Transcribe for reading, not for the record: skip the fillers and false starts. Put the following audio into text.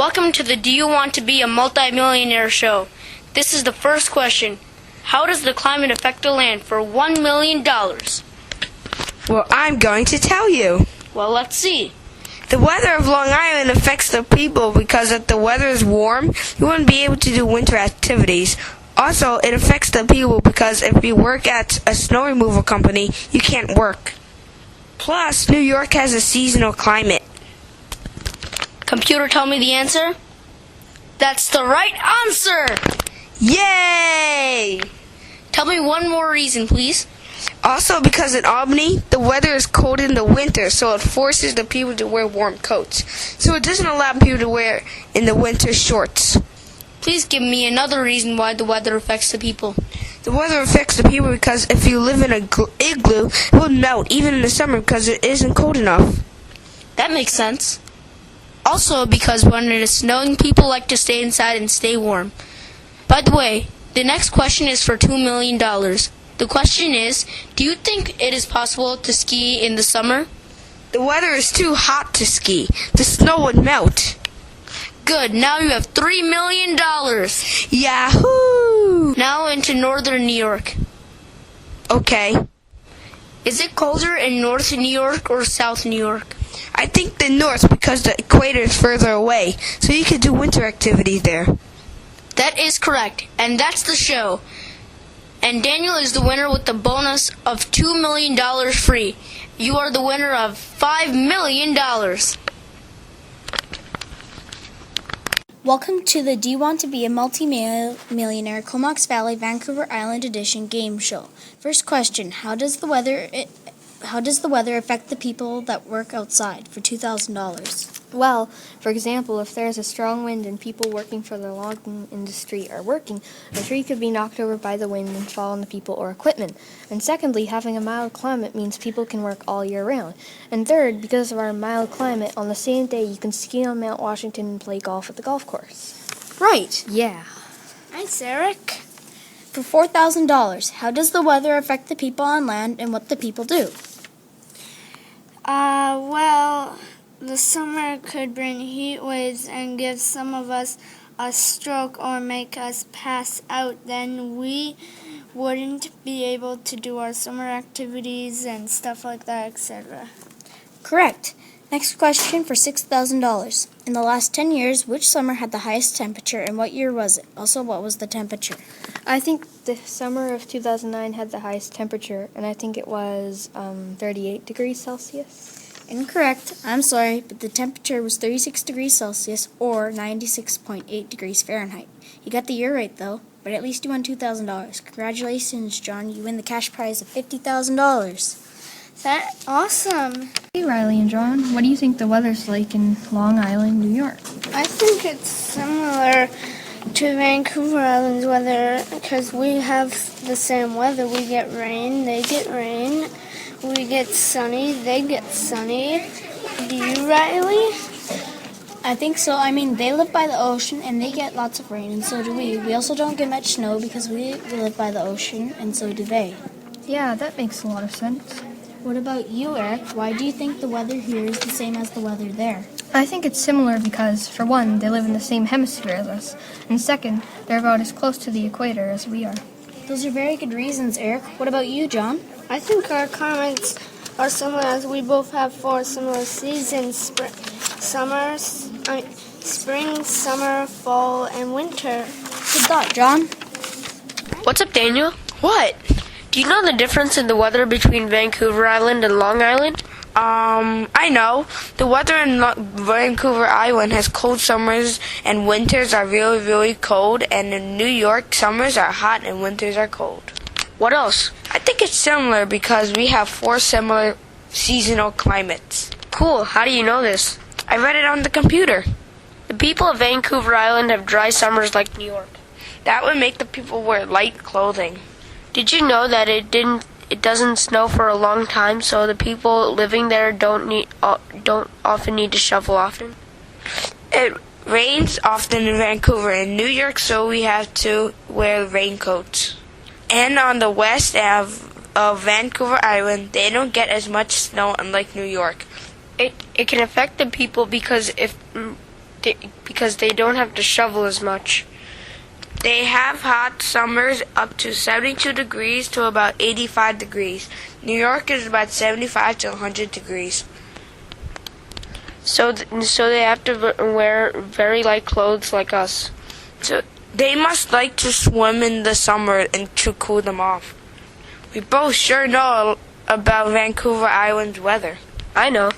Welcome to the Do You Want to Be a Multimillionaire show. This is the first question. How does the climate affect the land for $1 million? Well, I'm going to tell you. Well, let's see. The weather of Long Island affects the people because if the weather is warm, you wouldn't be able to do winter activities. Also, it affects the people because if you work at a snow removal company, you can't work. Plus, New York has a seasonal climate. Computer, tell me the answer. That's the right answer! Yay! Tell me one more reason, please. Also, because in Albany, the weather is cold in the winter, so it forces the people to wear warm coats. So it doesn't allow people to wear in the winter shorts. Please give me another reason why the weather affects the people. The weather affects the people because if you live in an igloo, it will melt even in the summer because it isn't cold enough. That makes sense. Also, because when it is snowing, people like to stay inside and stay warm. By the way, the next question is for $2 million. The question is, do you think it is possible to ski in the summer? The weather is too hot to ski. The snow would melt. Good, now you have $3 million. Yahoo! Now into northern New York. Okay. Is it colder in North New York or South New York? I think the north because the equator is further away, so you could do winter activities there. That is correct, and that's the show. And Daniel is the winner with the bonus of $2 million free. You are the winner of $5 million. Welcome to the Do You Want to Be a Multi-Millionaire Comox Valley, Vancouver Island edition game show. First question, how does the weather affect the people that work outside for $2,000? Well, for example, if there's a strong wind and people working for the logging industry are working, a tree could be knocked over by the wind and fall on the people or equipment. And secondly, having a mild climate means people can work all year round. And third, because of our mild climate, on the same day you can ski on Mount Washington and play golf at the golf course. Right. Yeah. Nice, Eric. For $4,000, how does the weather affect the people on land and what the people do? Well, the summer could bring heat waves and give some of us a stroke or make us pass out. Then we wouldn't be able to do our summer activities and stuff like that, etc. Correct. Next question for $6,000. In the last 10 years, which summer had the highest temperature and what year was it? Also, what was the temperature? I think the summer of 2009 had the highest temperature, and I think it was 38 degrees Celsius. Incorrect. I'm sorry, but the temperature was 36 degrees Celsius or 96.8 degrees Fahrenheit. You got the year right, though, but at least you won $2,000. Congratulations, John. You win the cash prize of $50,000. That's awesome. Hey, Riley and John, what do you think the weather's like in Long Island, New York? I think it's similar to Vancouver Island's weather because we have the same weather. We get rain, they get rain. We get sunny, they get sunny. Do you, Riley? I think so. I mean, they live by the ocean and they get lots of rain, and so do we. We also don't get much snow because we live by the ocean, and so do they. Yeah, that makes a lot of sense. What about you, Eric? Why do you think the weather here is the same as the weather there? I think it's similar because, for one, they live in the same hemisphere as us, and second, they're about as close to the equator as we are. Those are very good reasons, Eric. What about you, John? I think our climates are similar as we both have 4 similar seasons, spring, summer, fall, and winter. Good thought, John. What's up, Daniel? What? Do you know the difference in the weather between Vancouver Island and Long Island? I know. The weather in Vancouver Island has cold summers and winters are really, really cold, and in New York, summers are hot and winters are cold. What else? I think it's similar because we have 4 similar seasonal climates. Cool. How do you know this? I read it on the computer. The people of Vancouver Island have dry summers like New York. That would make the people wear light clothing. Did you know that it doesn't snow for a long time, so the people living there don't often need to shovel often? It rains often in Vancouver and New York, so we have to wear raincoats. And on the west of Vancouver Island, they don't get as much snow unlike New York. It can affect the people because if because they don't have to shovel as much. They have hot summers up to 72 degrees to about 85 degrees. New York is about 75 to 100 degrees. So they have to wear very light clothes like us. So they must like to swim in the summer and to cool them off. We both sure know about Vancouver Island's weather. I know.